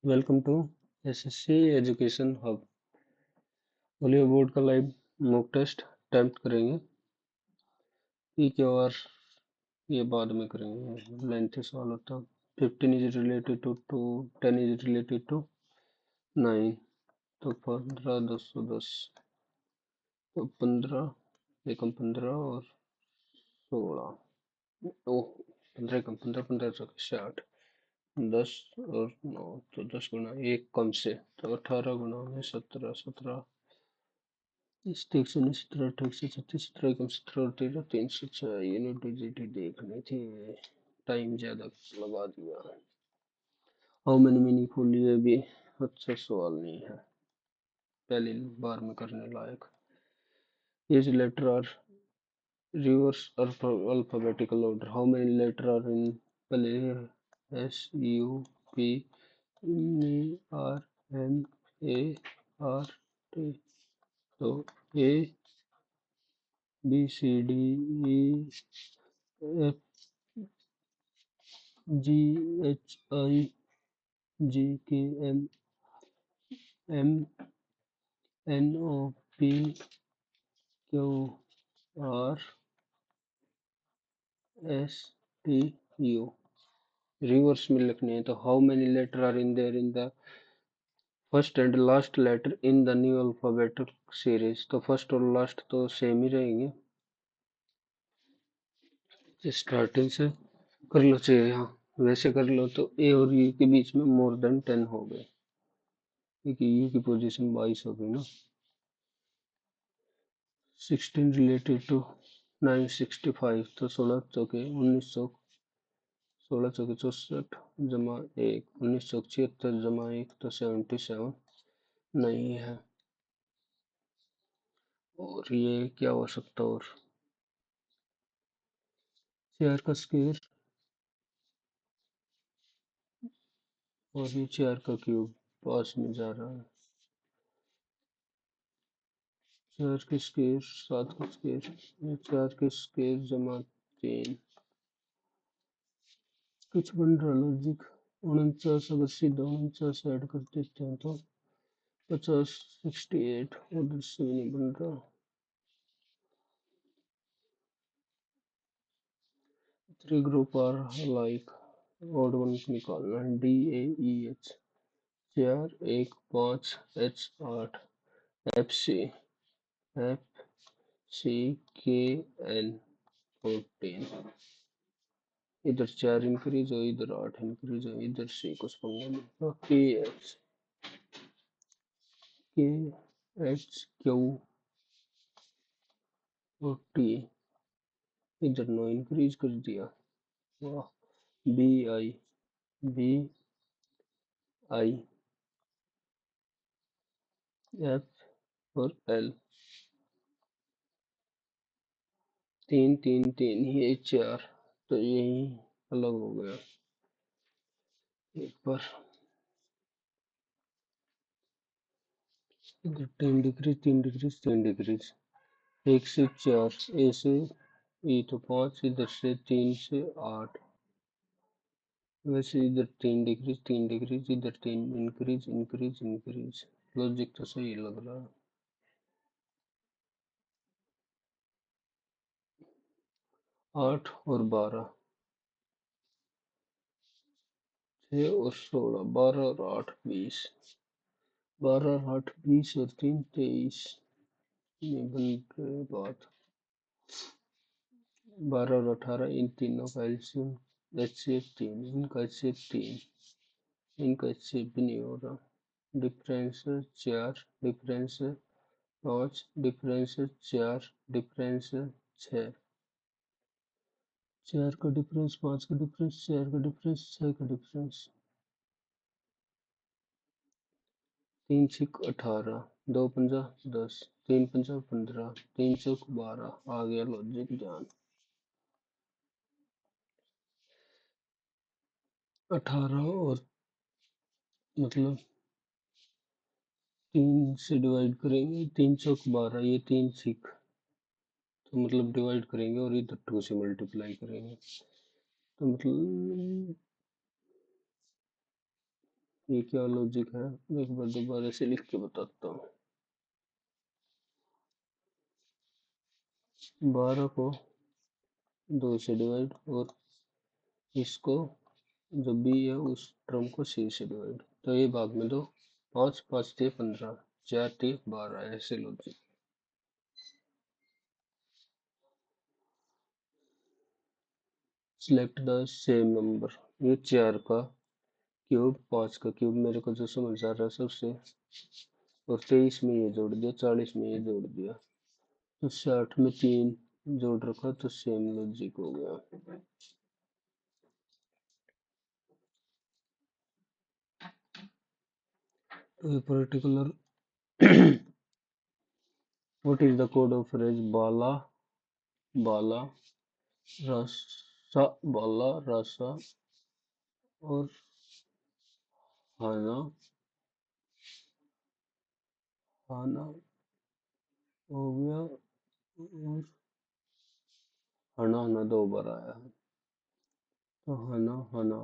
Welcome to SSC education hub. बोलिए, board का live mock test attempt करेंगे। PQR ये बाद में करेंगे, लेंथी सवाल होता। 15 is related to 2, 10 is related to 9, तो 15 210, तो 15 एकम 15 और 16, ओह 15 एकम 15, 15 चौके 60, 10 और 9, तो 10 गुना एक कम से, तो 18 गुना में 17, 17 इस 17 28 36 17 कम 17 और 13 306 यूनिट डिजिट देखनी थी। टाइम ज्यादा लगा दिया। हाउ मैनी मीनिंगफुल, ये भी अच्छा सवाल नहीं है, पहली बार में करने लायक। Each letter are reverse alphabetical order. How many letters are in पहले S U P R M A R T, तो A B C D E F G H I J K L M N O P Q R S T U। Reverse में लिखने हैं, तो how many letter are in there in the first and last letter in the new alphabetic series, तो first और last तो same ही रहेंगे। Starting से कर लो, चाहिए यहाँ वैसे कर लो, तो ए और यू के बीच में मोर देन 10 हो गए, क्योंकि यू की पोजीशन 22 हो गई ना। 16 रिलेटेड टू 965, तो 16 चौके 1900, 16 चौके 64 जमा 1 1976 जमा 1, तो 77 नहीं है। और ये क्या हो सकता, और चेयर का स्क्वायर और ये चेयर का क्यूब पास में जा रहा है। चार के स्क्वायर 7 का स्क्वायर, ये 4 के स्क्वायर जमा 3, कुछ बन रहा लॉजिक। 49 अगर सीधा 49 ऐड कर देते हैं तो 50 68, उधर से भी नहीं बन रहा। 3 group are like, odd one निकालना है। DAEH 4 1 5 H 8 FC FCKN 14, इधर 4 इंक्रीज हो, इधर 8 इंक्रीज हो, इधर से कुछ पंगा नहीं। तो KHQ और T, इधर 9 इंक्रीज कर दिया। वाह। BI F और L 3 3 3, ये 4, तो यही अलग हो गया एक बार। इधर 10 डिग्री 3 डिग्री 3 डिग्री, 1 से 4, ए से ई तो 5, इधर से 3 से 8, वैसे इधर 3 डिग्री 3 डिग्री, इधर 3 इंक्रीज इंक्रीज इंक्रीज, लॉजिक तो सही लग रहा है। 8 और 12, 6 और 16, 12 और 8 20, 12 और 8 20 और 3 23, ये बन गए बात। 12 और 18, इन तीनों का एलसीएम HCF 3, इनका HCF 3, इनका HCF भी नहीं हो रहा। डिफरेंस 4, डिफरेंस 5, डिफरेंस 4, डिफरेंस 6, 4 का डिफरेंस 5 का डिफरेंस 4 का डिफरेंस 6 का डिफरेंस, 3 6 18, 2 पंजा 10, 3 पंजा 15, 3 चौक 12, आ गया लॉजिक ध्यान। 18 और मतलब 3 से डिवाइड करेंगे, 3 चौक 12, ये 3 6, तो मतलब डिवाइड करेंगे और इधर 2 से मल्टीप्लाई करेंगे, तो मतलब ये क्या लॉजिक है, एक बार दोबारा से लिख के बताता हूँ। 12 को 2 से डिवाइड, और इसको जो बी है उस टर्म को सी से डिवाइड, तो ये भाग में दो, 5 5 3 15, 4 3 12, ऐसे logic. Select the same number, ये 4 का क्यूब 5 का क्यूब मेरे को जो समझ आ रहा है सबसे, और 23 में ये जोड़ दिया, 40 में ये जोड़ दिया, तो 60 में 3 जोड़ रखा, तो सेम लॉजिक हो गया। तो ये particular what is the code of phrase बाला बाला रसा, बाला रसा और खाना खाना हो गया, और हना हना 2 बार आया है, तो हना हना,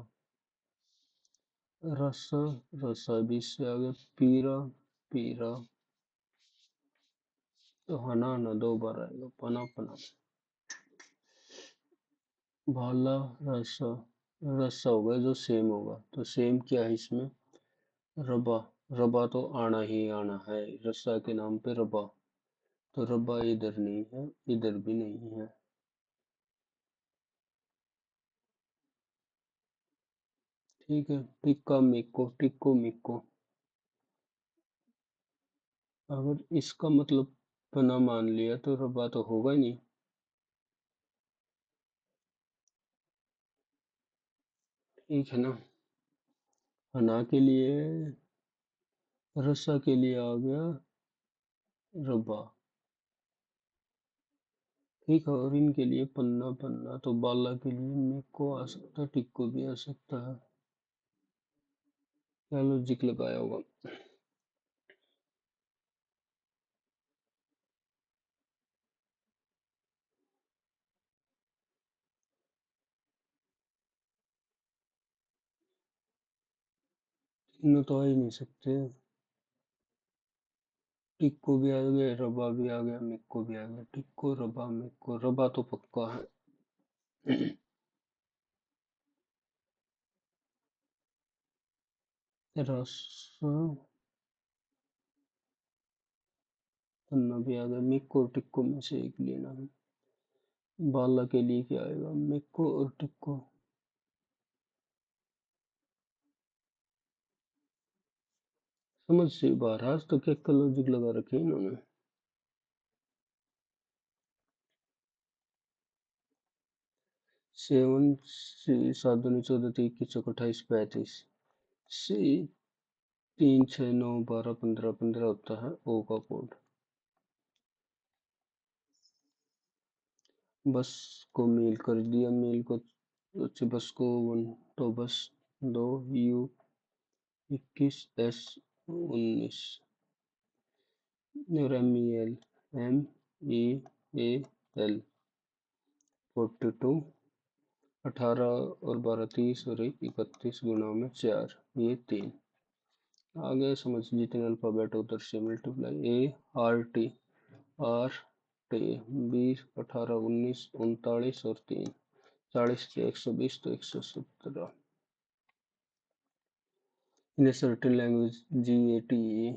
रसा रसा भी से आ गया, पीरा पीरा, तो हना हना 2 बार आएगा, पना पना, भाला रसा, रसा होगा जो सेम होगा, तो सेम क्या है इसमें, रबा, रबा तो आना ही आना है, रसा के नाम पे रबा, तो रबा इधर नहीं है, इधर भी नहीं है। ठीक है, टिक्का मिक्को टिक्को मिक्को, अगर इसका मतलब पना मान लिया तो रबा तो होगा ही नहीं। ठीक है ना, हना के लिए, रसा के लिए आ गया रबा, ठीक है, और इनके लिए पन्ना पन्ना, तो बाला के लिए मिक्को आ सकता है, टिक्को भी आ सकता है। क्या लॉजिक लगाया होगा। तीनों तो आ ही नहीं सकते, टिक्को भी आ गया, रबा भी आ गया, मिक्को भी आ गया, टिक्को रबा मिक्को, रबा तो पक्का है। रस पन्ना भी आ गया, मिक्को और टिक्को में से एक लेना है। बाला के लिए क्या आएगा, मिक्को और टिक्को, समझ से बाहर, आज तो क्या लॉजिक लगा रखे इन्होंने। 7 सी 7 दूनी 14 3 21 चौक 28 35, सी 3 6 9 12 15 15 होता है ओ का कोड। बस को मेल कर दिया, मेल को, अच्छा बस को 1, तो बस 2 यू 21 एस 19, और M E L M E A L 42, 18 और 12 30 और 1 31 गुणा में 4, ये 3 आ गए समझ, जितने अल्फाबेट उधर से मल्टीप्लाई, ए आर टी 20 18 19 39 और 3, 40 से 120 तो 117। In certain language G A T E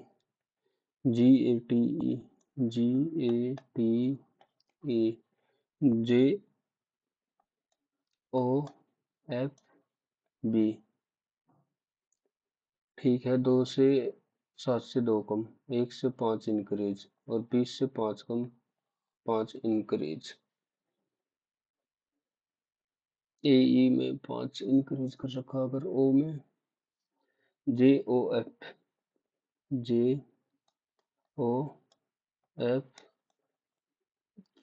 G A T E G A T E J O F B, ठीक है, 2 से 7 से 2 कम, 1 से 5 इंक्रीज, और 20 से 5 कम 5 इंक्रीज, ए ई में 5 इंक्रीज कर रखा, अगर ओ में जे ओ एफ जे ओ एफ,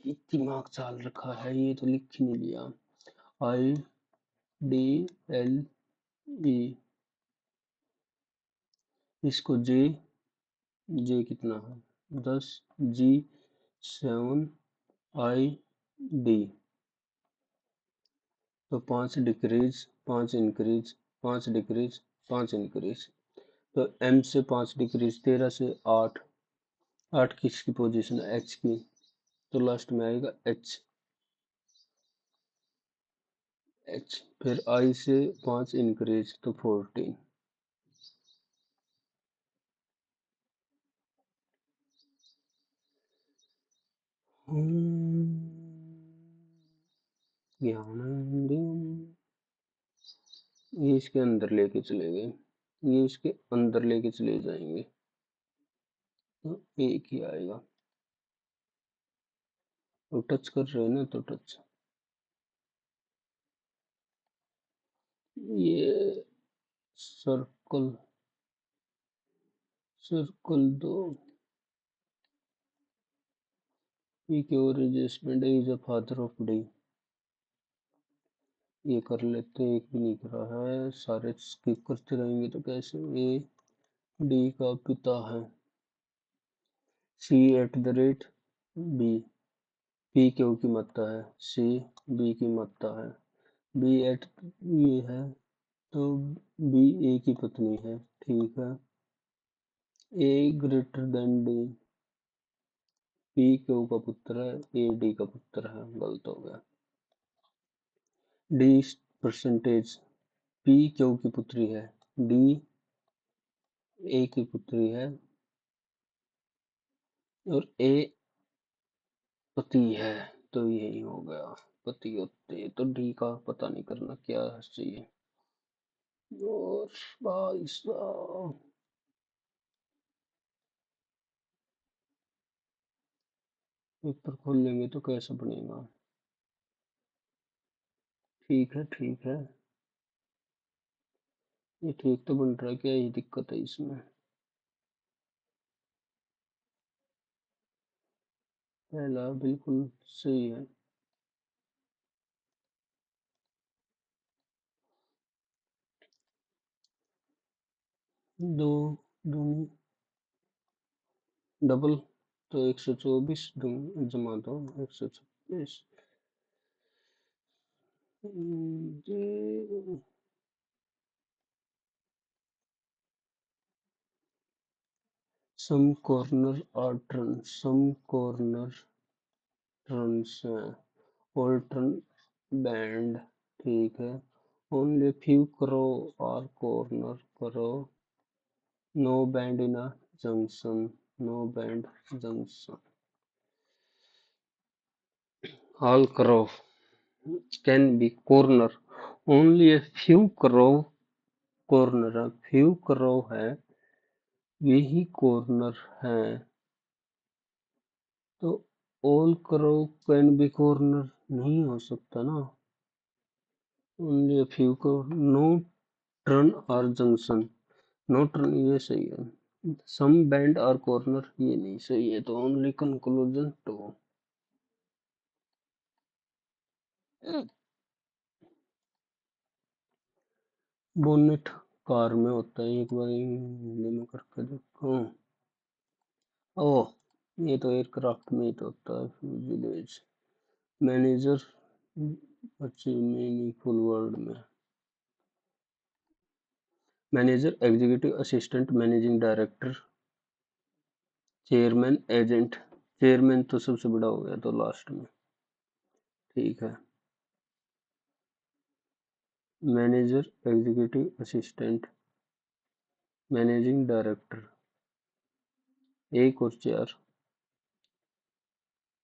दिमाग चाल रखा है, ये तो लिख ही नहीं लिया, आई डी एल ई, इसको जे, जे कितना है 10, जी 7, आई डी, तो 5 डिक्रीज 5 इंक्रीज 5 डिक्रीज 5 इंक्रीज, तो एम से 5 डिक्रीज, 13 से 8, 8 किसकी पोजीशन है, एच की, तो लास्ट में आएगा एच। एच फिर आई से 5 इंक्रीज तो 14। ये इसके अंदर लेके चले गए, ये इसके अंदर लेके चले जाएंगे तो एक ही आएगा। तो टच कर रहे हैं ना, तो टच, ये सर्कल, सर्कल दो, पी के और husband is a father of D, ये कर लेते हैं, एक भी नहीं करा है, सारे स्किप करते रहेंगे तो कैसे, ए डी का पिता है, C at the rate B, P Q की माता है, सी बी की माता है, बी एट ये है तो बी ए की पत्नी है, ठीक है, A greater than D, P Q का पुत्र है, ए डी का पुत्र है, गलत हो गया। डी परसेंटेज, पी क्यू की पुत्री है, डी ए की पुत्री है, और ए पति है, तो यही हो गया, पति होते तो डी का पता नहीं करना क्या चाहिए। और भाई साहब पेपर खोल लेंगे तो कैसा बनेगा, ठीक है ठीक है, ये ठीक तो बन रहा है, क्या ही दिक्कत है इसमें, पहला बिल्कुल सही है। दो दूनी डबल तो 124, जमा दो 126, some corner are turn, some corner turns हैं, ऑल टर्न बैंड, ठीक है, only few curve are corner curve, no bend in a junction, no bend junction, all curve can be corner, only a few curve corner, few curve है, यही corner है, तो all curve can be corner नहीं हो सकता ना, only a few curve, no turn or junction, no turn ये सही है, some bend or corner ये नहीं सही है, तो only conclusion to, bonnet car में होता है, एक बार हिंदी में करके देखो, ओह ये तो एयरक्राफ्ट में ही तो होता है, विलेज मैनेजर, अच्छी मीनिंगफुल वर्ड में, manager, executive assistant, managing director, chairman, agent, chairman तो सबसे बड़ा हो गया तो लास्ट में, ठीक है, manager, executive assistant, managing director, एक और चार,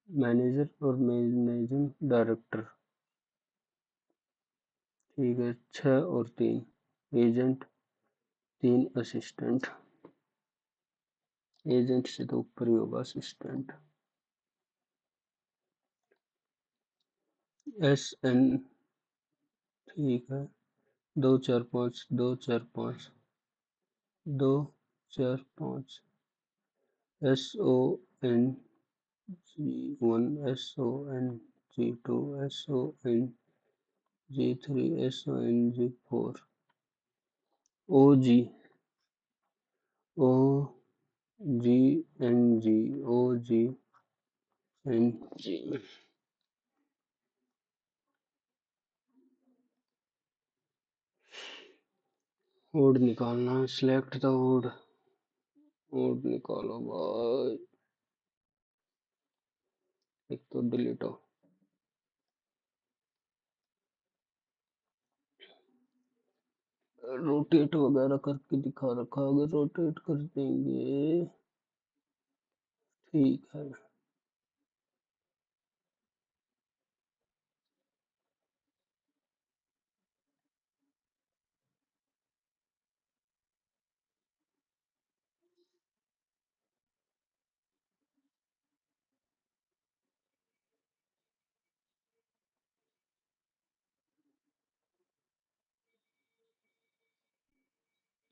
मैनेजर और मैनेजिंग डायरेक्टर, ठीक है, 6 और 3, एजेंट, 3 असिस्टेंट, एजेंट से तो ऊपर ही होगा असिस्टेंट, एस एन, ठीक है, 2 4 5, 2 4 5, 2 4 5, SONG1, SONG2, SONG3, SONG4, OG, OGNG, OGNG, odd निकालना है, सिलेक्ट द ओड। ओड निकालो भाई। एक तो डिलीट हो। रोटेट वगैरह करके दिखा रखा, अगर रोटेट कर देंगे ठीक है।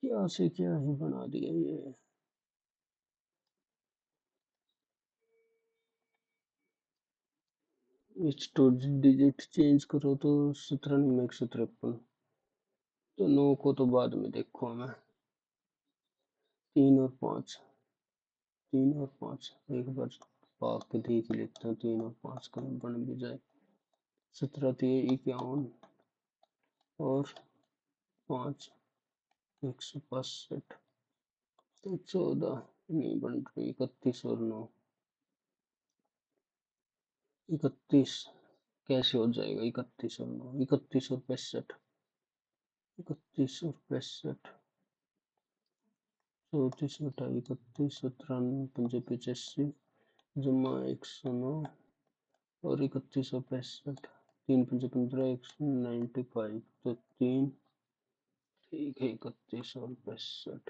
क्या से क्या ही बना दिया ये। इस टू डिजिट चेंज करो तो 17 में 153। तो 9 को तो बाद में देखो मैं। 3 और 5, 3 और 5 एक बार पाक के देख लेता हूँ, 3 और 5 का बन भी जाए। 17 × 3 = 51 और 5 162। तो 14 नहीं बन रही, 31 और 9 31 कैसे हो जाएगा? 31 और 9 31 और 65, 31 और 65, 34 × 8 = 31, 17 × 5 = 85 जमा 109 और 31 और 65, 3 × 5 = 15, 195। तो 3 ठीक है, 31 और 65।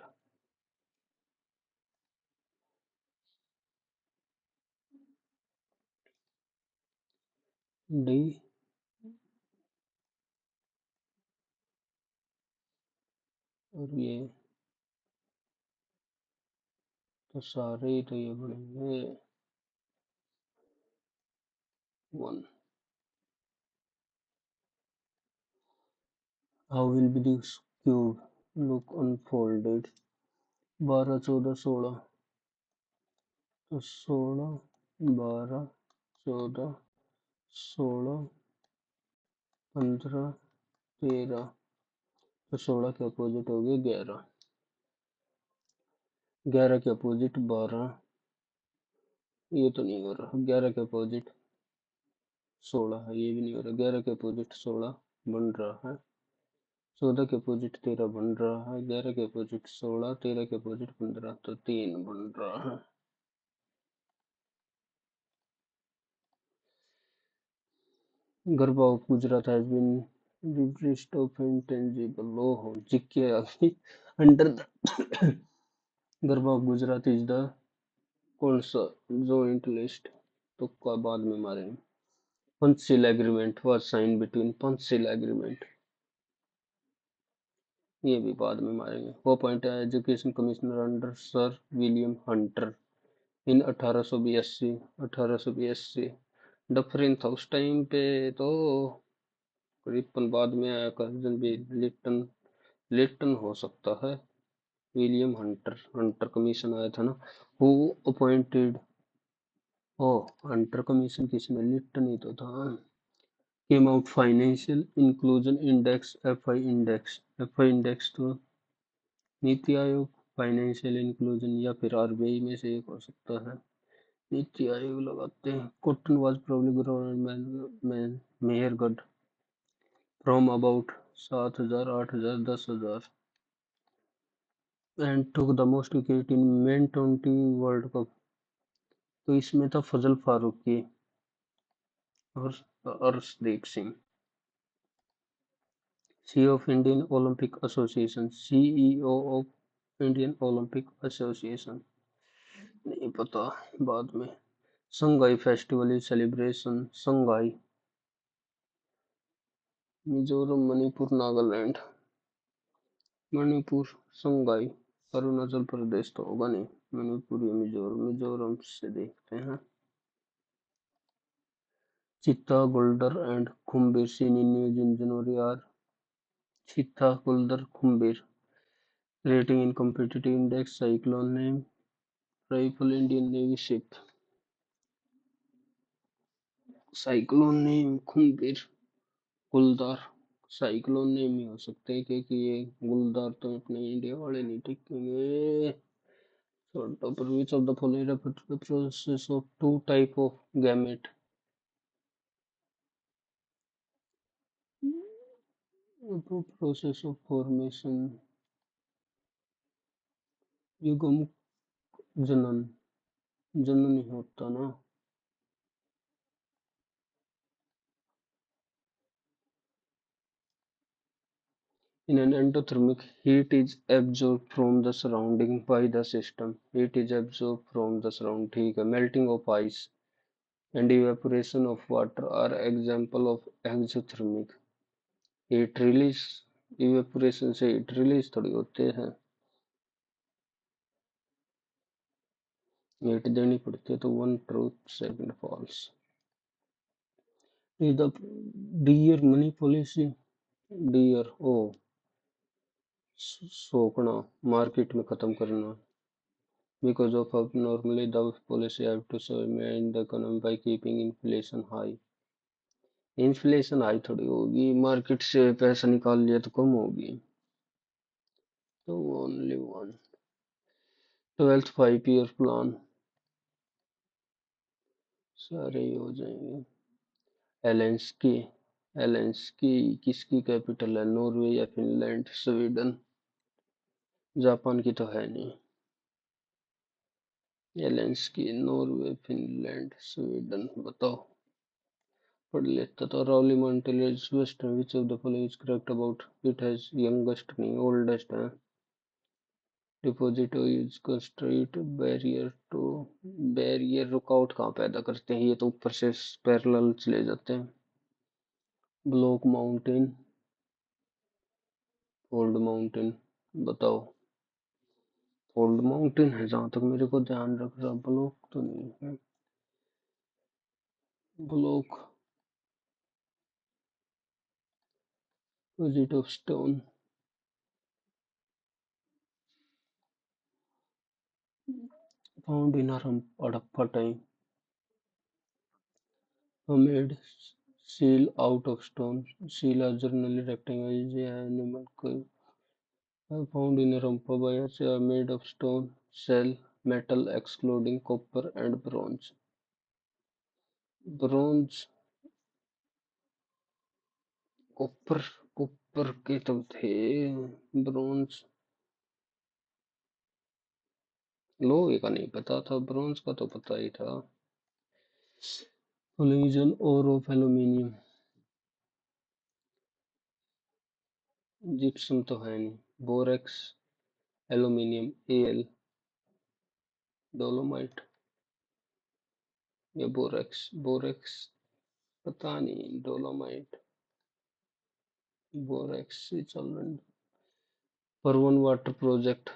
डी और ये तो सारे ही तो ये बनेंगे 1। How will be this cube look unfolded? 12 14 16, तो 16 12 14 16 15 13। तो 16 के अपोजिट हो गए 11, 11 के अपोजिट 12। ये तो नहीं हो रहा, 11 के अपोजिट 16 है, ये भी नहीं हो रहा। 11 के अपोजिट 16 बन रहा है, 14 के अपोजिट 13 बन रहा है, 11 के अपोजिट 16, 13 के अपोजिट 15, तो 3 बन रहा है। Garba of Gujarat has been replaced of intangible. ओहो जिक्के आ गई under the Garba of Gujarat is the कौन सा जॉइंट लिस्ट? तुक्का बाद में मारेंगे। Panchsheel agreement was sign between, Panchsheel agreement ये भी बाद में मारेंगे। वो पॉइंट है education commissioner under sir William Hunter in 1882, 1882 Dufferin था उस टाइम पे तो। करीबन बाद में आया कर्जन भी, लिटन, लिटन हो सकता है। विलियम हंटर, हंटर कमीशन आया था ना। Who appointed, oh Hunter commission किसने? लिटन ही तो था। Came out financial inclusion index, FI index. FI index तो नीति आयोग, फाइनेंशियल इंक्लूजन या फिर आरबीआई में से एक हो सकता है। नीति आयोग लगाते हैं। Cotton was probably grown Mehrgarh from about 7,000 8,000 10,000 and took the most wicket in men twenty world cup. तो इसमें था फजल फारूकी और Arshdeep Singh. C of Indian Olympic Association, CEO of Indian Olympic Association नहीं पता, बाद में। Sangai festival is celebration, Sangai Mizoram Manipur Nagaland, Manipur Sangai Arunachal Pradesh तो होगा नहीं, मणिपुर या मिजोरम, मिजोरम से देखते हैं। चित्ता गुल्डर एंड खुम्बीर seen in news in January are चित्ता गुल्डर खुम्बीर rating in competitive index cyclone name rifle Indian Navy ship cyclone name खुम्बीर गुलदार साइक्लोन नेम ही हो सकते हैं, क्योंकि ये गुलदार तो अपने इंडिया वाले नहीं टिकेंगे। Sort of which of the following refer to the process of two type of gamete? The process of formation, युग्म जनन, जनन ही होता ना। In an endothermic, heat is absorbed from the surrounding by the system. Heat is absorbed from the surrounding. ठीक है, melting of ice and evaporation of water are example of exothermic. Heat release, evaporation से heat release थोड़ी होते हैं, heat देनी पड़ती है। तो one truth second false. Is the dear money policy? Dear ओ सोकना, मार्केट में खत्म करना। Because of abnormally the policy have to survive the economy by keeping inflation high. Inflation high थोड़ी होगी, मार्केट से पैसा निकाल लिया तो कम होगी। तो only one. 12th 5 year plan सारे ही हो जाएंगे। एलेंस्की, एलेंस्की किसकी कैपिटल है? नॉर्वे या फिनलैंड? स्वीडन। जापान की तो है नहीं। एलेंस्की, नॉर्वे, फिनलैंड, स्वीडन, बताओ। पढ़ लेता तो। Aravalli mountain is western, which of the following is correct about it? Has youngest नहीं, ओल्डेस्ट है। डिपॉजिटो is construct barrier to, barrier रुकावट कहाँ पैदा करते हैं? ये तो ऊपर से पैरेलल चले जाते हैं। ब्लॉक माउंटेन, फोल्ड माउंटेन, बताओ। फोल्ड माउंटेन है जहां तक मेरे को ध्यान रख रहा, ब्लॉक तो नहीं है। Block, deposit of stone, found in Harappa time, made seal out of stone. Seal are generally rectangular, is an animal found in Harappa bias are made of stone, shell, metal excluding copper and bronze. Bronze, copper, copper के तो थे। Bronze, लोहे का नहीं पता था, bronze का तो पता ही था। Collision ore of aluminium, gypsum तो है नहीं। बोरेक्स, एल्यूमिनियम, एल, डोलोमाइट या बोरेक्स? बोरेक्स पता नहीं, डोलोमाइट, बोरेक्स से चल रही। परवन वाटर प्रोजेक्ट,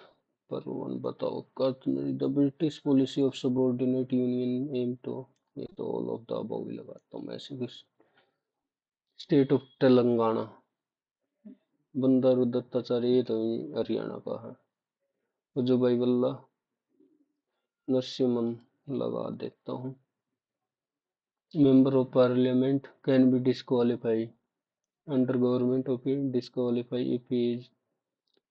परवन बताओ। The British policy of subordinate union aim to, ये तो ऑल ऑफ द अबव ही लगाता हूँ मैं ऐसे। स्टेट ऑफ तेलंगाना, बंदारू दत्ताचार्य, ये तो हरियाणा का है। वजुभाई वाला नरसिम्हन लगा देता हूँ। Member of parliament can be disqualify under government of disqualify if he is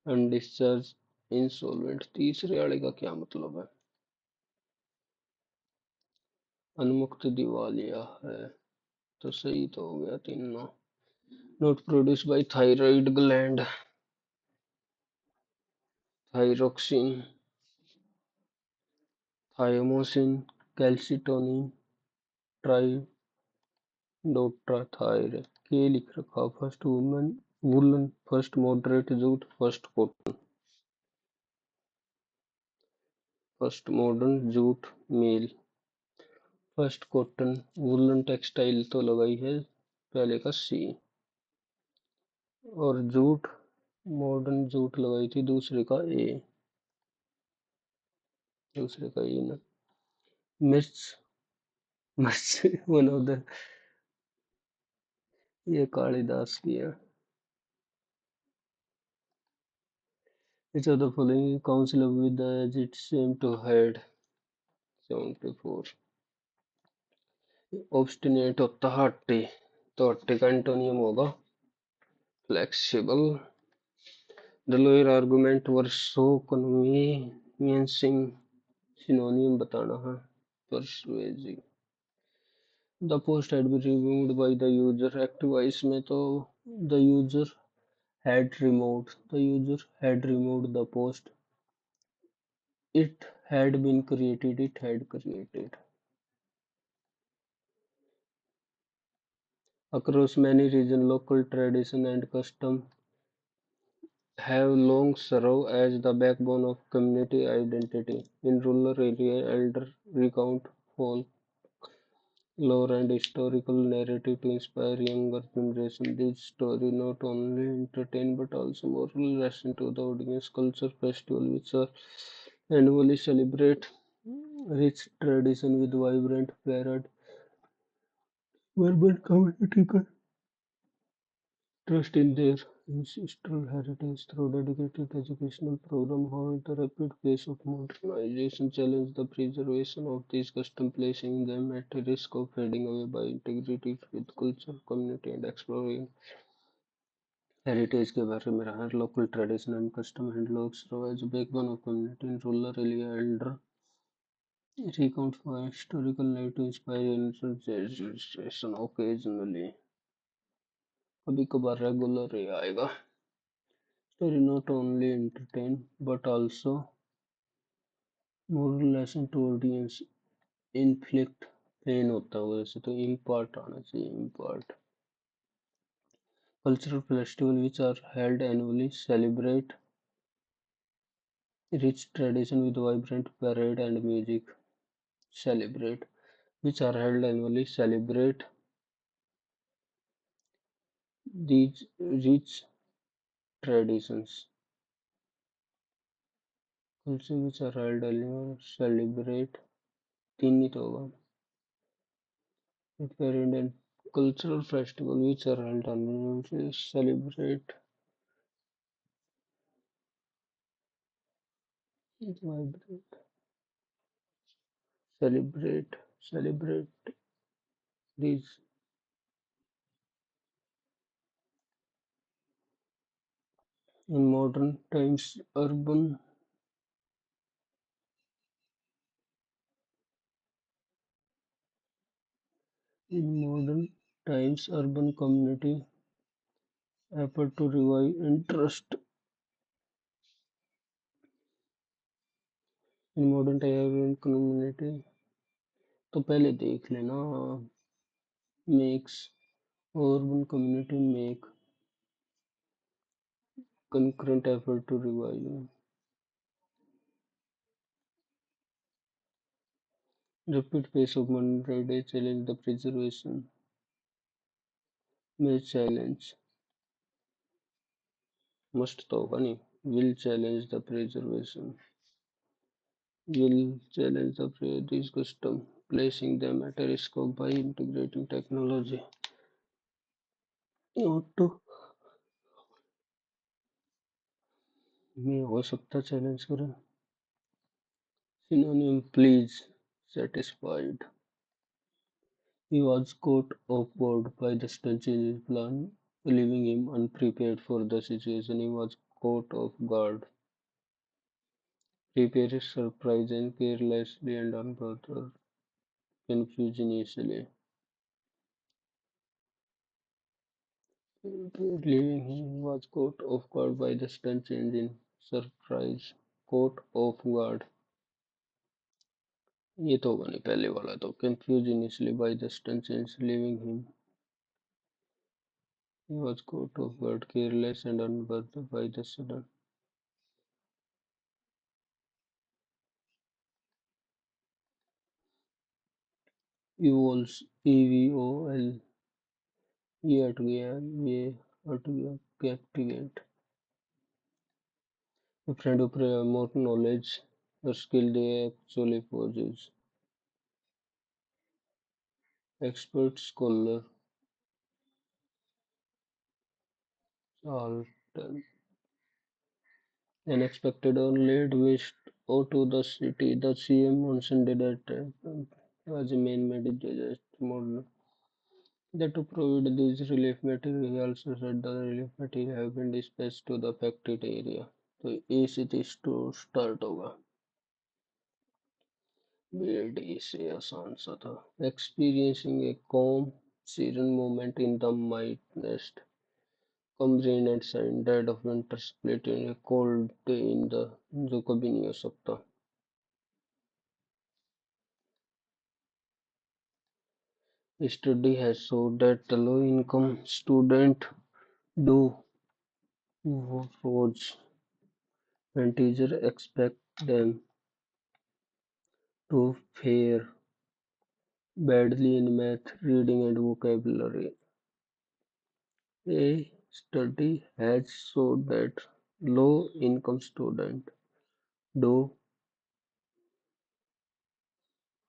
undischarged insolvent. तीसरे वाले का क्या मतलब है? उन्मुक्त दिवालिया है, तो सही तो हो गया तीनों। Not produce by thyroid gland, thyroxine, thymosin, calcitonin, ट्राइडोट्राथायर। के लिख रखा। First woman woollen, first moderate jute, first cotton, first modern jute mill, first cotton woollen textile तो लगाई है पहले का सी, और जूट मॉडर्न जूट लगाई थी दूसरे का ए, दूसरे का ए ना। मिर्च, मिर्च वन ऑफ द, ये कालिदास की है। Which of the following council with the as its aim to head? 74। Obstinate होता है हट्टी, तो हट्टी का एंटोनियम होगा Flexible. The lower argument were so convincing. Synonym बताना है. Persuasive. The post had been removed by the user. Active में तो the user had removed the post. It had created. Across many regions, local tradition and custom have long served as the backbone of community identity. In rural areas, elders recount folk lore and historical narrative to inspire younger generation. These stories not only entertain but also moral lesson to the audience. Culture festival which are annually celebrate rich tradition with vibrant parade, urban community trust in their ancestral heritage through dedicated educational program. However, the rapid pace of modernization challenges the preservation of these customs, placing them at a risk of fading away. By integrating with culture, community, and exploring heritage के बारे में रहा local tradition and custom and logs serve as a backbone of community in rural area. Elder recount for historical narrative inspire interpretation occasionally. कभी कभार regular आएगा. Story not only entertain but also moral lesson to audience. Inflict pain होता है वैसे तो impart आना चाहिए impart. Cultural festival which are held annually celebrate rich tradition with vibrant parade and music. Celebrate which are held annually celebrate these rich traditions. Culture which are held annually celebrate तीन ही तो होगा. Parade and cultural festival which are held annually celebrate vibrant celebrate these. In modern times urban urban community effort to revive interest. In modern time urban community तो पहले देख लेना. makes urban community make concurrent effort to revive. Rapid pace of modern day challenge the preservation. May challenge must तो होगा नहीं. Will challenge the preservation. Will challenge these custom, placing them at a risk of by integrating technology. Auto में हो सकता challenge करें. Synonym please satisfied. He was caught off guard by the stunts in his plan, leaving him unprepared for the situation. He was caught off guard, prepared, surprised, and carelessly and unbothered, confused initially. Leaving him was caught off guard by the sudden change in surprise. Caught off guard. ये तो होगा नहीं पहले वाला तो. Confused initially by the sudden change, leaving him. He was caught off guard, careless and unbothered by the sudden. Evols. EVOL. ये हट गया. ये हट गया. Captivate. A friend who more knowledge or skill they actually possess. Expert scholar. All unexpected or late visit to the city. The CM on Sunday that was a man-made disaster. Modern That to provide these relief material, he also said the relief material have been dispatched to the affected area. तो ए से तीस तो start होगा. B से आसान सा था. Experiencing a calm season moment in the might nest comes in and sign dead of winter split in a cold day in the जो कभी नहीं हो सकता. Study has showed that the low income student do roads when teachers expect them to fare badly in math, reading and vocabulary. A study has shown that low-income students do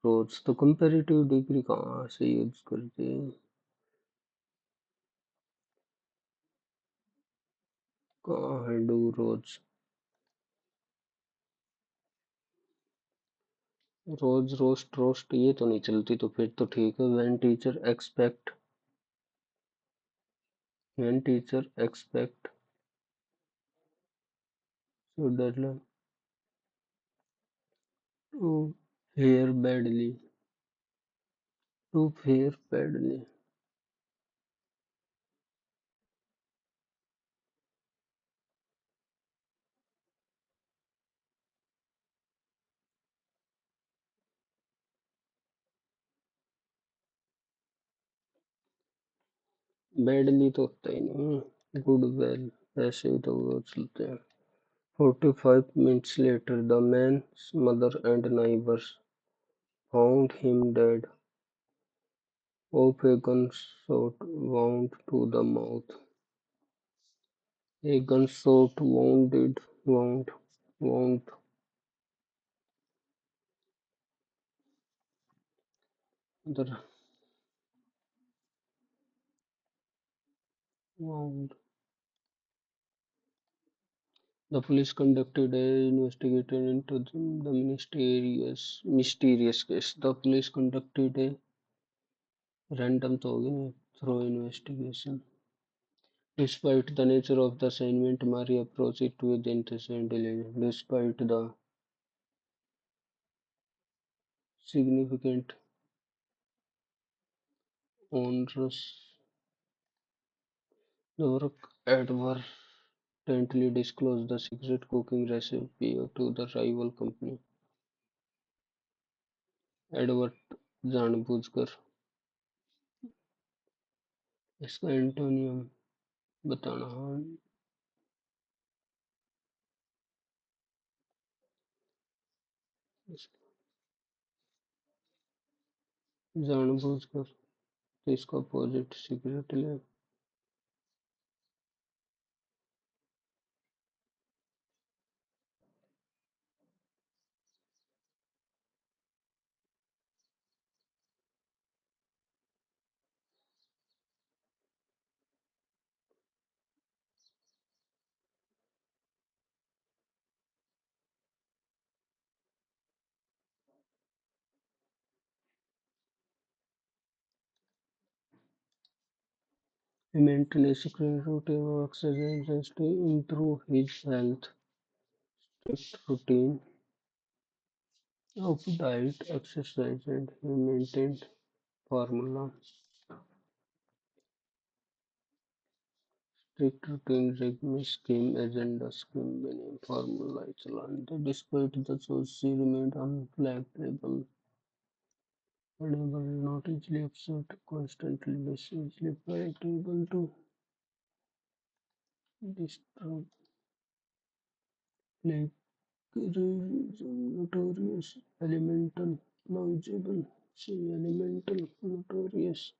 roads. तो comparative degree कहाँ से use करते हैं? कहाँ है do roads? Rose roast roast ये तो नहीं चलती, तो फिर तो ठीक है. When teacher expect student to fare badly. To fare badly. Badly तो होता ही नहीं. Good well ऐसे ही तो वो चलते हैं. 45 minutes later, the man's mother and neighbors found him dead of a gunshot wound to the mouth. A gunshot wound. The wound. The police conducted a investigation into the mysterious case. The police conducted a random तो होगी नहीं, thorough investigation. Despite the nature of the assignment, Mary approached it with interest and diligence. Despite the significant onerous work, advertently disclosed the secret cooking recipe to the rival company. Advert जानबूझकर. इसका antonym बताना. हाँ, जानबूझकर. तो इसका opposite secretly. He maintained a strict routine of exercise to improve his health. Strict routine of diet, exercise, and he maintained formula. Strict routine, rigorous scheme, agenda scheme, winning formula challan. Despite the choice, she remained unflappable, unable, not easily upset, constantly less easily predictable to disturb, plagiarism, notorious, elemental, plausible, she elemental, notorious,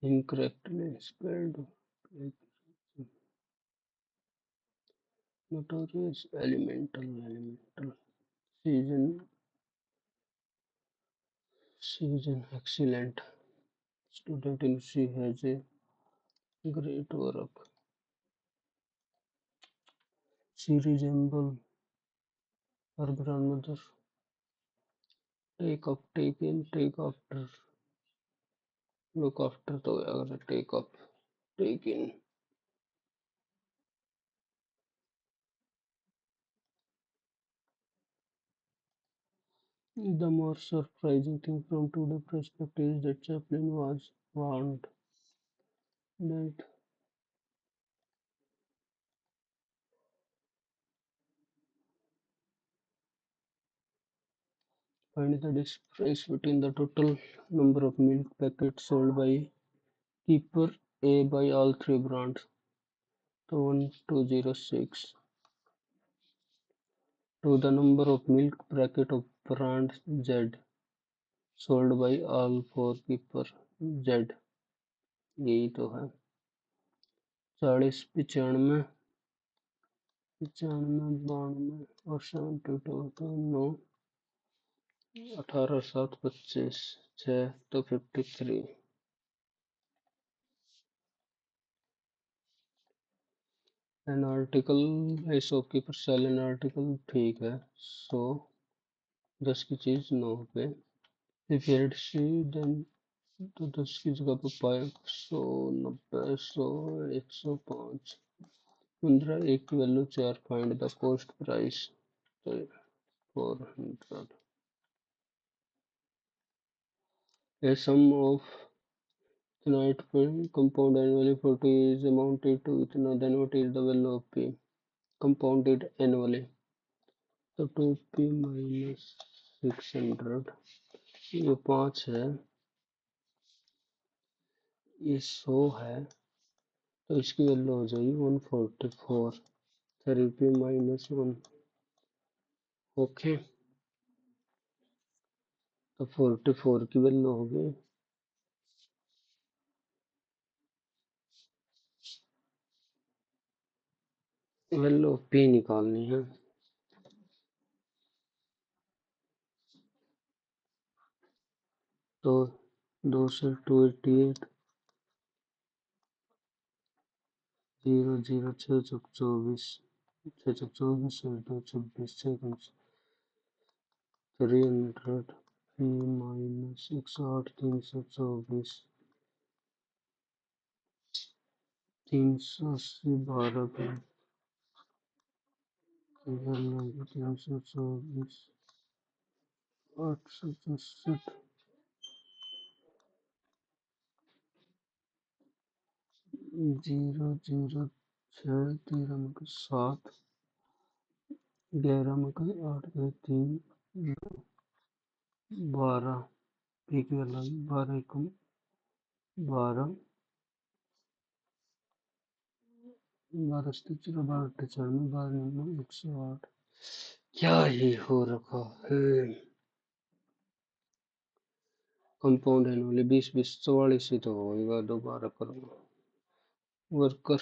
incorrectly spelled, notorious, elemental, season, excellent, student in she has a great work. She resembled her grandmother take up, take in, take after, look after तो अगर take up, take in. The more surprising thing from today's perspective is that Chaplin was warned that find the difference between the total number of milk packets sold by Keeper A by all three brands, the 1206, to the number of milk packets of brand Z sold by all four Keeper Z। यही तो है। 40, 95, 95, 92 और 72 तो 9, 18, 7, 25, 6 तो 53। An article a shopkeeper sell an article ठीक है। 100, 10 की चीज 9 पे। इफ यू सी देन तो 10 की जगह पे 500, 90, 100, 105, 15, एक की value 4, find the cost price तो 400। A sum of finite compound annually for T is amounted to इतना, then what is the value of P compounded annually? तो 2P minus 600, ये 5 है, ये 100 है, तो इसकी वैल्यू हो जाएगी 144, 3P minus 1। ओके, तो 44 की वैल्यू होगी, वैल्यू ऑफ P निकालनी है। तो 2 से 288, 0, 0, 6 चौक 24, 6 चौक 24, 2 26, 6 300, P माइनस 108, 324, 380, 12 पे 324, 864, 0, 0, 6, 13 में 7, 11 में 8, 3, 12, पी की वैल्यू 12, 12, 12, 12, 94, 12, 108। क्या ही हो रखा है। कंपाउंड एनुअली 20, 20, 44 ही तो होगा, दोबारा करो। Worker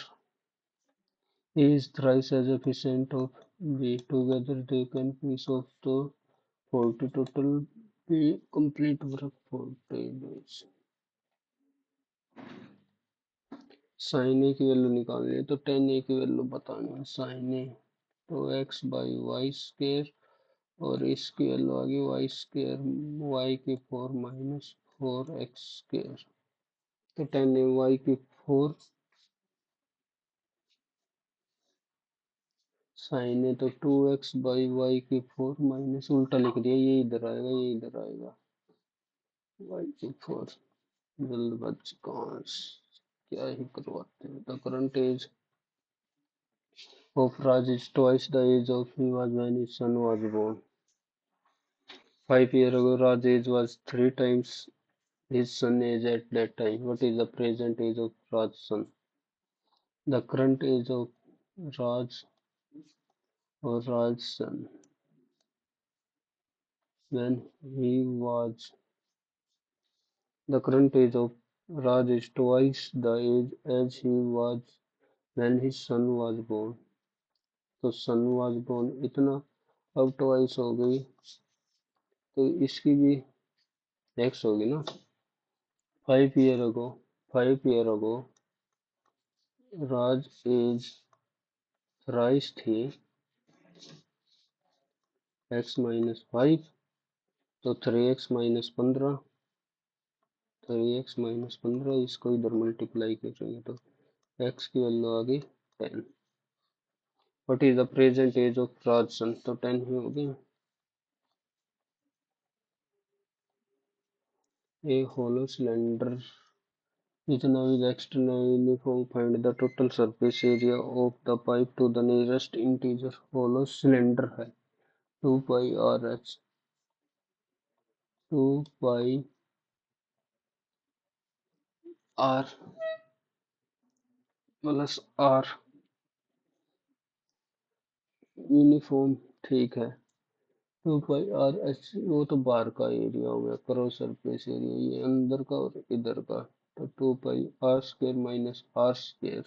is thrice as efficient of B. Together they can piece off the 40 total B complete work 40 days। Sign ए की वैल्यू निकालनी है तो टेन ए की वैल्यू बतानी है। साइन ए तो एक्स बाई वाई स्क्र, और इसकी वैल्यू आ गई वाई स्क्र, वाई की 4 माइनस 4 एक्स स्क्र, तो टेन ए वाई की 4 साइन है तो 2x बाई वाई की 4 माइनस, उल्टा लिख दिया, ये इधर आएगा, ये इधर आएगा, वाई की 4। जल्दबाज कांस, क्या ही करवाते हैं। The current age of Raj is twice the age of he was when his son was born. 5 years ago Raj age was 3 times his son age at that time. What is the present age of Raj's son? The current age of Raj or Raj's son when he was The current age of Raj is twice the age as he was when his son was born। तो son was born इतना, अब twice हो गई तो इसकी भी next होगी ना। 5 year ago, 5 year ago Raj age thrice थी x minus 5, तो 3x माइनस 15 इसको इधर मल्टीप्लाई करेंगे तो x की वैल्यू आ गई 10। What is the present age of राजसन, तो 10 ही होगी। A hollow cylinder is now is externally uniform. Find the total surface area of the pipe to the nearest integer। hollow cylinder है 2 pi r h, 2 pi r plus r uniform, ठीक है। 2 pi r h वो तो बाहर का area हो गया, cross surface area, ये अंदर का और इधर का। तो 2 pi r square minus r square,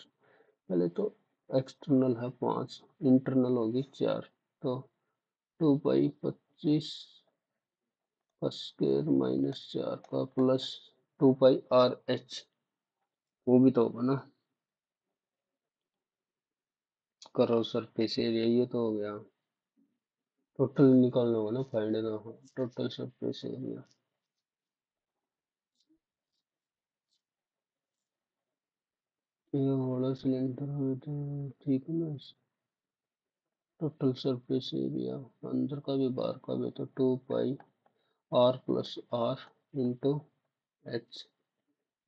पहले तो एक्सटर्नल है 5, इंटरनल होगी 4, तो 2 पाई 25 का स्क्वायर माइनस 4 का प्लस 2 पाई आर एच, वो भी तो होगा ना, करो सरफेस एरिया, ये तो हो गया। टोटल निकालना होगा ना, find the total surface area. ये वाला सिलेंडर है तो ठीक है ना। टोटल सरफेस एरिया अंदर का भी बाहर का भी, तो 2 pi r plus r into h,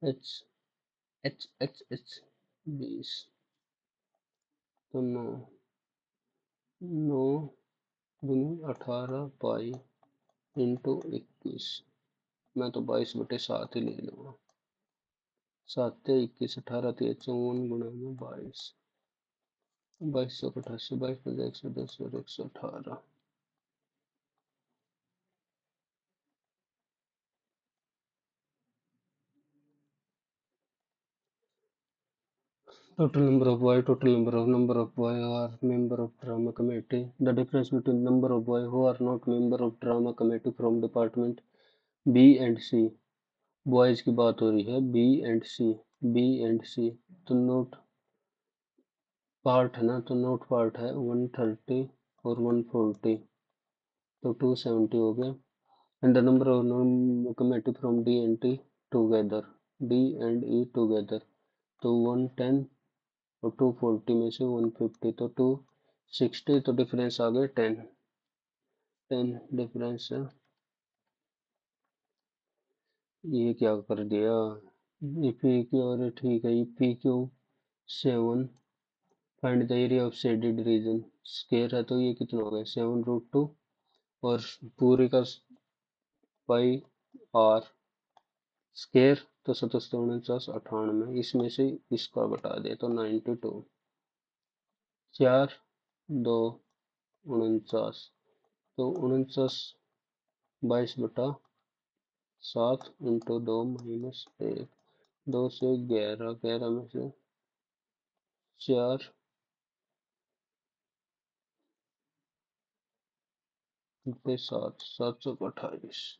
h h 20, तो 9, 9 दूनी 18 पाई इंटू 21, मैं तो 22/7 ही ले लूँगा। 7 या 21, 18 या 54 गुणा में 22, 2288, 22 110 और 118। Total number of boy who are member of drama committee. The difference between number of boy who are not member of drama committee from department B and C। Boys की बात हो रही है, बी एंड सी तो note part है ना, तो note part है 130 और 140, तो 270 हो गए। And the number of non committee from D and T together, D and E together, तो 110 और 240 में से 150, तो 260, तो डिफरेंस आ गए 10, 10 डिफरेंस है। ये क्या कर दिया, ई पी क्यू, और ठीक है, E P Q 7। Find the area of shaded region, square है तो ये कितना हो गया 7√2, और पूरे का पाई आर स्केयर तो 77 49 98, इसमें से इसका बता दे तो 92, 4 2 49, तो 49 22/7 इंटू 2 माइनस 1, 2 से 11, 11 में से 4 पे 7, 728।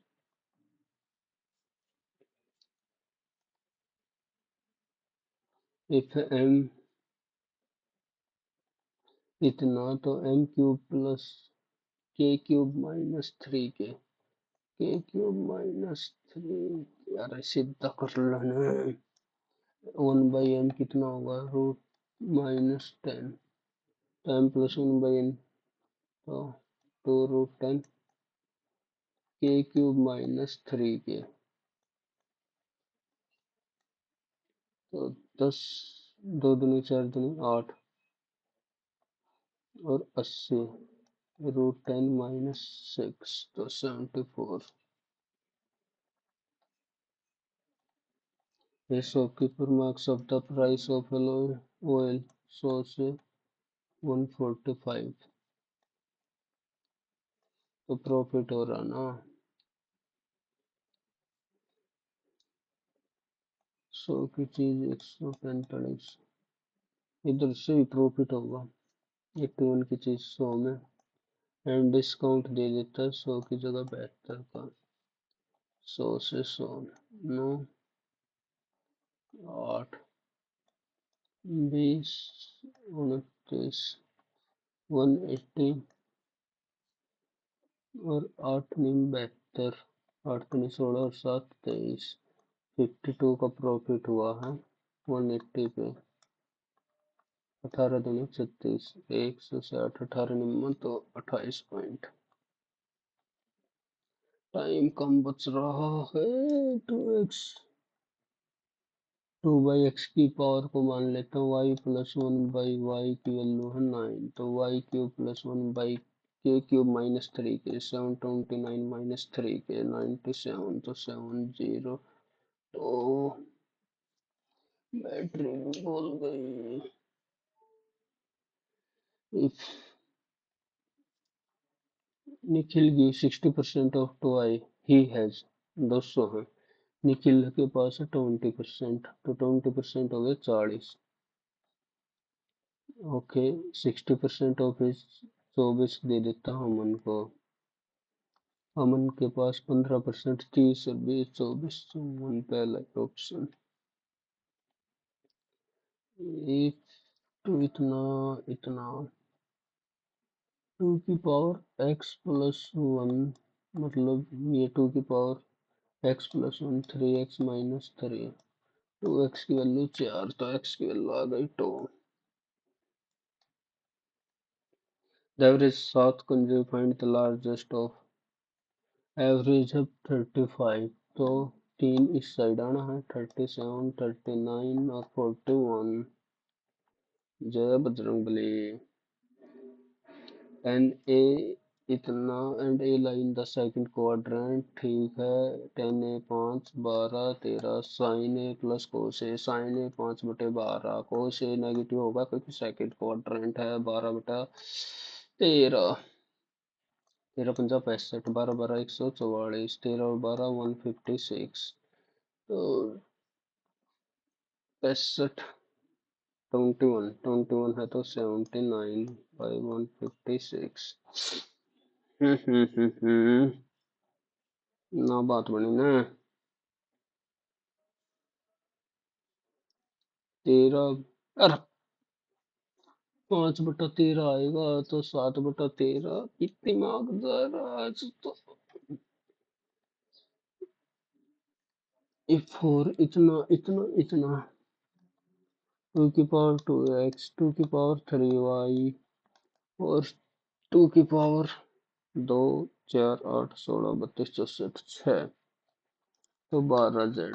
इफ एम इतना, तो एम क्यूब प्लस के क्यूब माइनस 3 के क्यूब माइनस 3, यार सीधा कर लेना। 1/m कितना होगा, √-10, तो m प्लस 1/n, तो 2√10 के क्यूब माइनस 3 तो 10, 2 दूनी 4 दूनी 8 और 80, √10 माइनस 6, तो 74। A shopkeeper marks up the price of oil 100 से 145, तो प्रॉफिट हो रहा ना, 100 की चीज 145, इधर से भी प्रॉफिट होगा। 81 की चीज 100 में, एंड डिस्काउंट दे देता है 100 की जगह 72 का, 100 से 100, 9 8 20 29, 180 और 8×9 72, 8×3 16 और 7 23, 52 का प्रॉफिट हुआ है 180 पे। 18×2 36, 160, 18×9 तो 28 पॉइंट। टाइम कम बच रहा है। 2x, 2/x की पावर को मान लेता हूँ y प्लस 1/y की वैल्यू है 9, तो y cube plus 1/k³ -3k, 729 -3k 97, तो 70। तो बैटरी बोल गई। If Nikhil gives 60% of to I, he has 200 है। निखिल के पास है 20%, तो 20% हो गए 40। ओके, 60% ऑफ इस 24 दे देता हूँ अमन को। अमन के पास 15%, 30 और 20, 24, अमन पहला ऑप्शन। एक तो इतना इतना 2 की पावर x+1, मतलब ये 2 की पावर x+1 3x-3, 2x की वैल्यू 4, तो x की वैल्यू आ गई 2। The average 7 consume find the largest of. Average है 35, तो 3 इस साइड आना है, 37, 39 और 41। जय बजरंगबली। एन ए इतना and A line the second quadrant, ठीक है। 10 ए 5 12 13, साइन ए प्लस कोस ए, साइन ए 5/12, कोस ए नेगेटिव होगा क्योंकि सेकंड क्वाड्रेंट है। 12/13, 13×5 = 65, 12 12 144, 13 और 12 156, तो 65। 21 है तो 79/156। ना बात बनी ना। 13, अरे 5/13 आएगा तो 7/13। कितनी मार्क जा आज तो। फोर इतना इतना इतना 2 की पावर 2x, 2 की पावर 3y और 2 की पावर 2, 4, 8, 16, 32, 64, 6, तो 12z।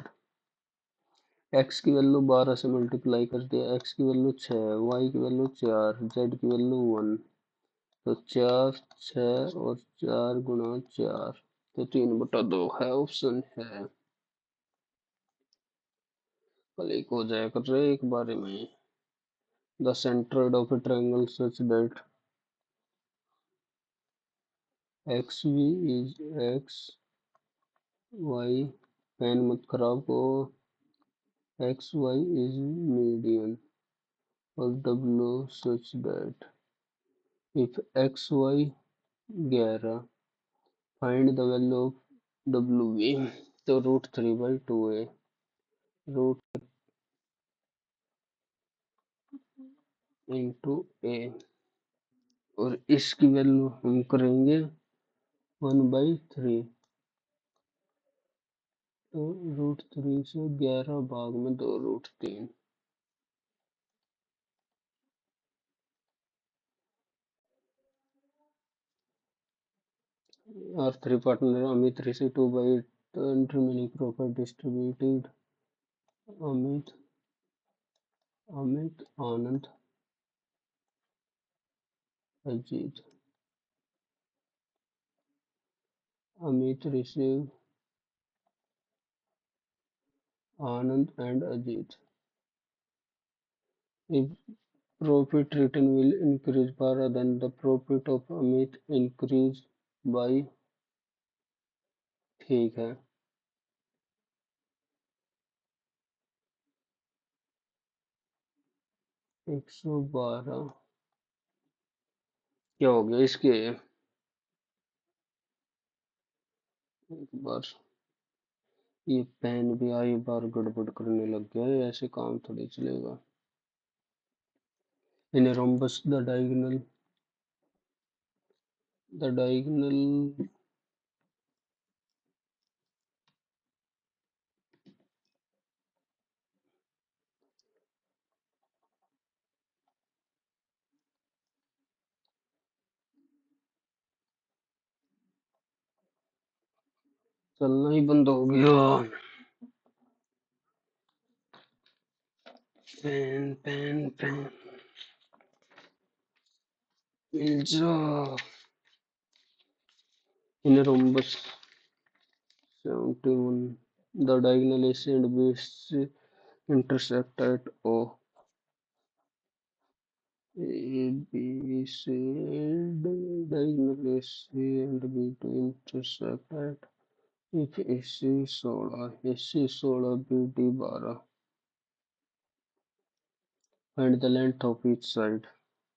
एक्स की वैल्यू 12 से मल्टीप्लाई कर दिया, एक्स की वैल्यू 6, वाई की वैल्यू 4, जेड की वैल्यू 1, तो 4 6 और 4×4, तो 3/2 है, ऑप्शन है। कल एक हो जाया कर रहे एक बारे में। The centroid of a triangle such that X V is X Y, pen मत खराब को, एक्स वाई इज मीडियन और W such that if X Y 11, find the value of W V, तो √3/2a, रूट इंटू ए, और इसकी value हम करेंगे 1/3, तो √3 से 11 भाग में 2√3। और 3 partner Amit Rishi 2/8, remaining profit distributed Amit Amit Anand Ajit, Amit Rishi Anand and Ajit. If profit return will increase further than the profit of Amit increase by, ठीक है। 112 क्या हो गया इसके। एक बार ये पेन भी आई बार गड़बड़ करने लग गया है, ऐसे काम थोड़ी चलेगा। इन रोम्बस द डायगोनल चलना ही बंद हो गया। पेन पेन पेन मिल जा। इन rhombus 71, the diagonal AC and BC intersect at O. A, B, C, and diagonal AC and B2 intersect at if AC 16, AC 16, BD 12. Find the length of each side.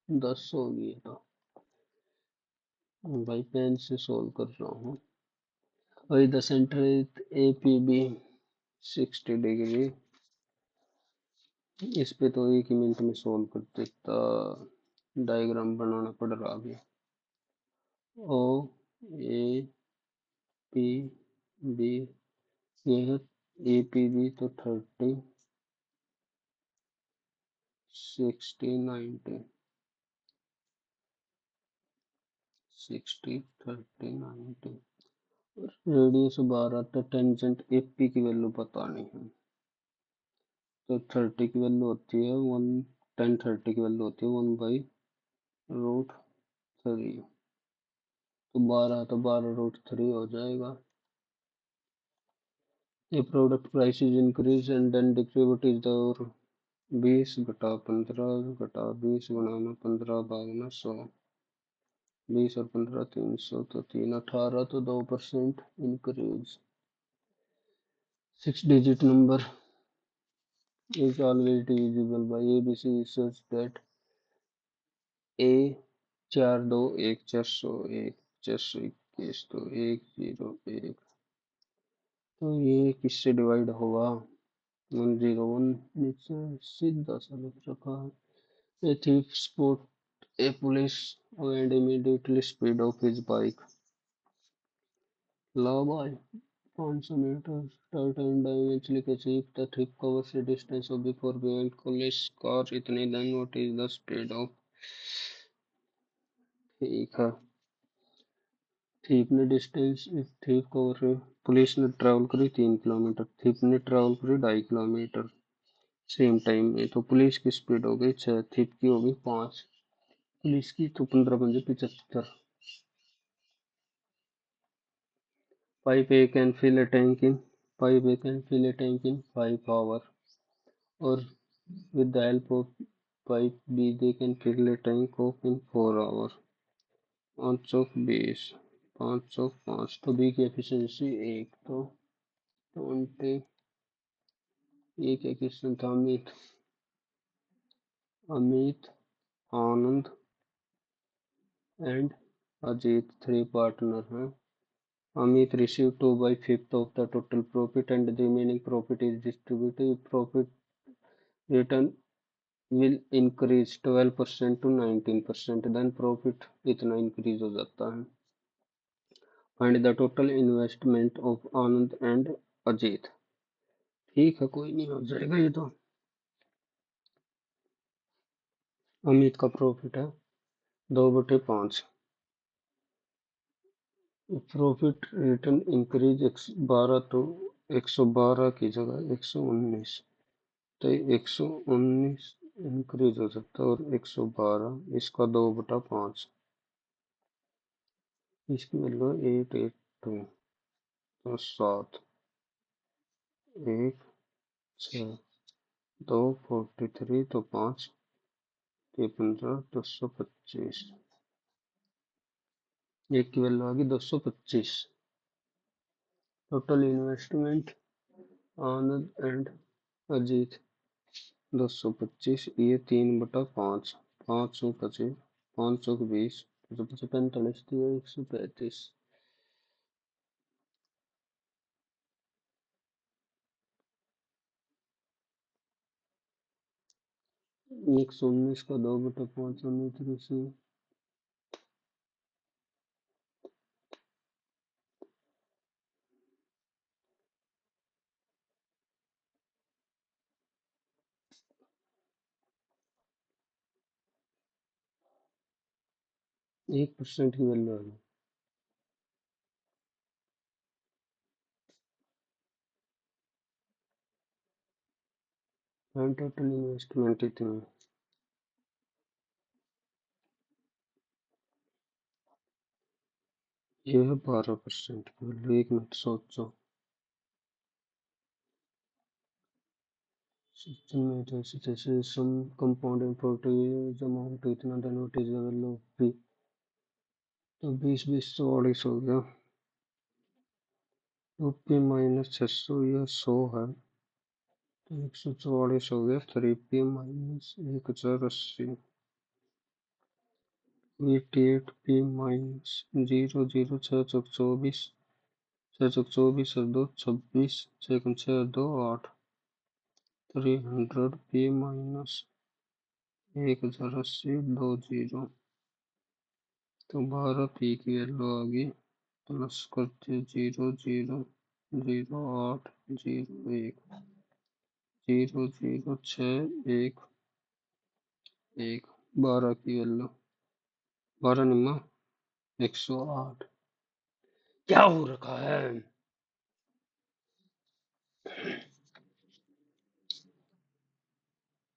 10 हो गई है तो भाई pen से solve कर रहा हूँ। वही the centre is APB 60 degree. इस पे तो एक ही मिनट में सोल्व कर देता, डायग्राम बनाना पड़ रहा अभी। ओ ए पी बी, ये है APB तो 30 60 90 60 30 90, रेडियस 12, तो टेंजेंट AP की वैल्यू बतानी है। तो 30 की वैल्यू होती है 1, 10 30 की वैल्यू होती है 1/√3। तो 12, तो 12√3 हो जाएगा। ये product price is increase and then decrease, what is the, और 20 घटा 15 घटा 20 गुणा में 15 भाग में 100, 20 और 15 300, तो 3 18, तो 2% increase. 6 digit number is always divisible by ABC such that A 4 2 1 400 1 421, तो 101, तो ये किससे डिवाइड होगा? 101 नीचे सीधा सा लिख रखा है। A thief spot a police and immediately speed off his bike. ला भाई 500 metre start and eventually achieve the thief covers a distance of before behind police car इतने, then what is the speed of? ठीक है, thief ने distance, thief cover, police ने travel करी 3 kilometre, thief ने travel करी 2.5 kilometre same time में। तो पुलिस की स्पीड हो गई 6, थीप की हो गई 5, पुलिस की तो 15 पंजे 75। Pipe A can fill a tank in, pipe A can fill a tank in 5 hour, और with the help of pipe B they can fill a tank of in 4 hours। 5 of 20, 5 तो B की efficiency 1, तो 20। ये क्या question था? अमित, अमित आनंद and Ajit 3 partner हैं। Amit receive 2/5 of the total profit and the remaining profit is distributed। Profit return will increase 12% to 19%, then profit इतना increase हो जाता है। Find the total investment of Anand and Ajit. ठीक है, कोई नहीं, हो जाएगा ये तो। अमित का प्रॉफिट है 2/5, प्रॉफिट रिटर्न इंक्रीज 12, तो 112 की जगह 119, तो 119 इंक्रीज हो सकता है, और 112 इसका 2/5, इसकी वैल्यू 882, तो 7 1 6 2 43, तो 5 15 225, एक की वैल्यू आ गई 225। Total investment Anand and Ajit 225, ये 3/5, 525, 520, 545, 135। 119 का 2/5 अमित ऋषि। 1% की वैल्यू आ गई। एंड टोटल इन्वेस्टमेंट इतनी। ये है 12% की वैल्यू। 1 मिनट सोचो। सिस्टम में जैसे सम कंपाउंडिंग प्रोडक्ट अमाउंट इतना then what is the value of P. तो 20 20 44 हो गया। तो पी माइनस 600 यह 100 है। तो 144 हो गया। 3p minus 1080। 88p माइनस 00 6 चौक 24। 6 चौक 24 और 2 26। 6 और 2 8। 300p minus 1080 2 0। तो 12p की वैल्यू आ गई। प्लस करते 00 08 01 00 6 1 1। 12 की वैल्यू 12 निम्मा 108। क्या हो रखा है?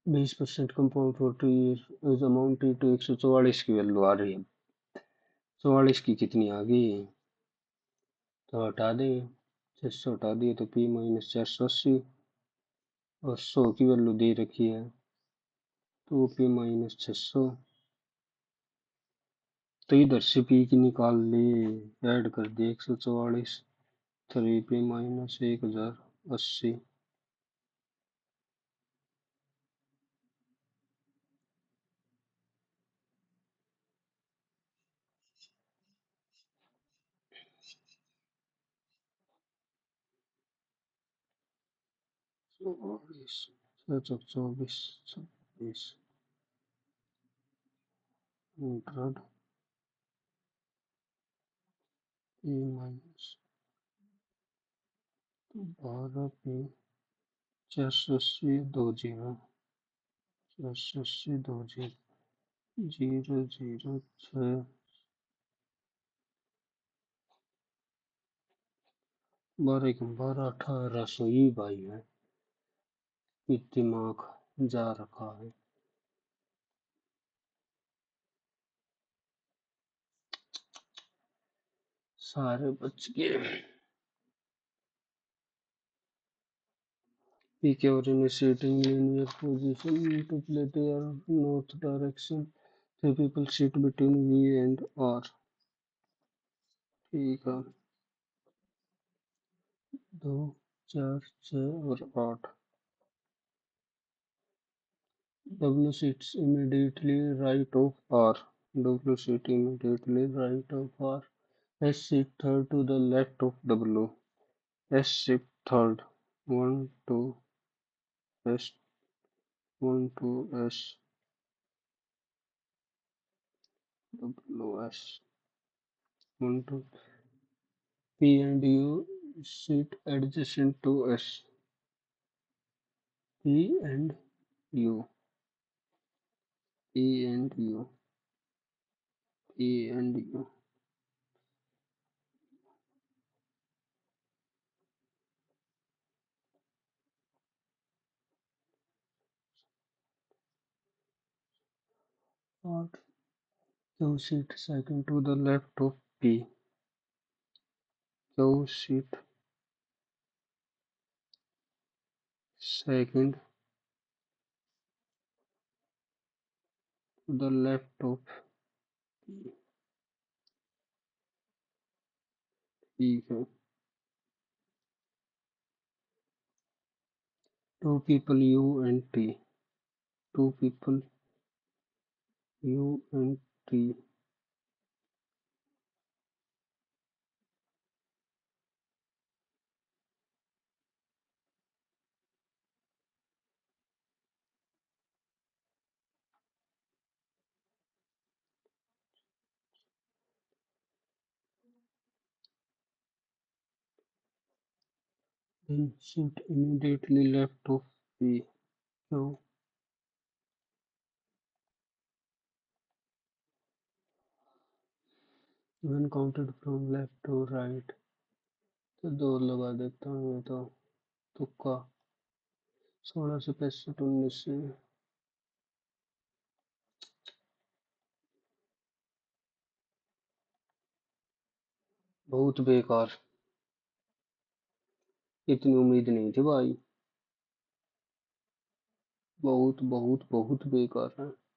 20% compound forty is amounted to 144 की वैल्यू आ रही है। 44 की कितनी आ गई? तो हटा दें। 600 हटा दिए तो p माइनस 480। और 100 की वैल्यू दे रखी है। 2p minus 600। तो इधर से p की निकाल ले। ऐड कर दे 144। 3p minus 1080। चौवालीस 6 चौक 24 26। 100 p माइनस 12p 480 2 0। 480 2 0 0 6 12 12 1800 ही भाई है। दिमाग जा रखा है। सारे बच गए। पीके और initiating linear position to play their north direction. Three people sit between V and R. ठीक है। 2 4 6 और 8। W sits immediately right of R. W sits immediately right of R. S sit third to the left of W. S sit third. 1 2 S 1 2 S W S 1 2 P and U sit adjacent to S. P and U. P and U. P and U. Or Q sit second to the left of P. Q sit second to the left of P. ठीक है। Two people U and T. Two people U and T. Then sit immediately left of P. Q. When counted from left to right. तो दो लगा देता हूँ। ये तो तुक्का। 1665 19 से। बहुत बेकार। इतनी उम्मीद नहीं थी भाई। बहुत बहुत बहुत बेकार है।